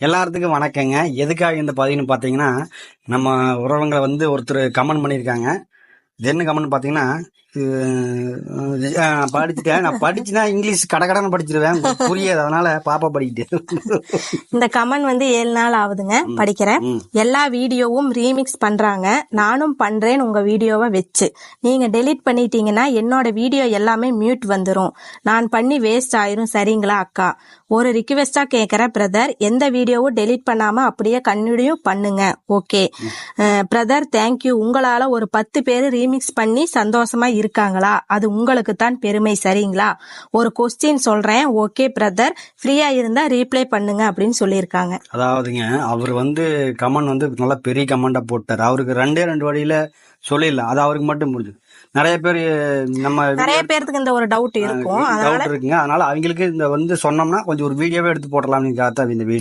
எல்லாத்துக்கும் வணக்கங்க. எதுக்காக இந்த பதிவுன்னு பார்த்தீங்கன்னா, நம்ம உறவுங்களை வந்து ஒருத்தர் கமெண்ட் பண்ணியிருக்காங்க. இது என்ன கமெண்ட் பார்த்தீங்கன்னா, படிச்சுட்டேன். நான் படிச்சுனா இங்கிலீஷ் கடகடன்னு படிச்சிருவேன், புரியாது. அதனால பாப்பா படிக்கிட்டு. இந்த கமெண்ட் வந்து 7 நாள் ஆகுதுங்க படிக்கிறேன். எல்லா வீடியோவும் ரீமிக்ஸ் பண்றாங்க. நானும் பண்றேன் உங்க வீடியோவை வச்சு. நீங்க டெலீட் பண்ணிட்டீங்கன்னா என்னோட வீடியோ எல்லாமே மியூட் வந்துடும். நான் பண்ணி வேஸ்ட் ஆயிரும். சரிங்களா அக்கா? ஒரு ரிக்வெஸ்டா கேட்கிற பிரதர், எந்த வீடியோவும் டெலீட் பண்ணாம அப்படியே கண்டினியூ பண்ணுங்க. Okay brother, thank you. உங்களால ஒரு 10 பேர் ரீமிக்ஸ் பண்ணி சந்தோஷமா இருக்காங்களா? அது உங்களுக்கு தான் பெருமை. சரிங்களா? ஒரு கொஸ்டின் சொல்றேன். ஓகே பிரதர், ஃப்ரீயா இருந்தா ரீப்ளை பண்ணுங்க அப்படின்னு சொல்லியிருக்காங்க. அதாவதுங்க, அவர் வந்து கமெண்ட் வந்து நல்லா பெரிய கமெண்டா போட்டார். அவருக்கு 2 வழியில சொல்லிடலாம். அது அவருக்கு மட்டும் புரிஞ்சுது. நிறைய பேருக்கு இந்த ஒரு டவுட் இருக்கும். இருக்குங்க. அதனால அவங்களுக்கு இந்த வந்து சொன்னோம்னா கொஞ்சம் ஒரு வீடியோவே எடுத்து போடலாம்னு இந்த வீடியோ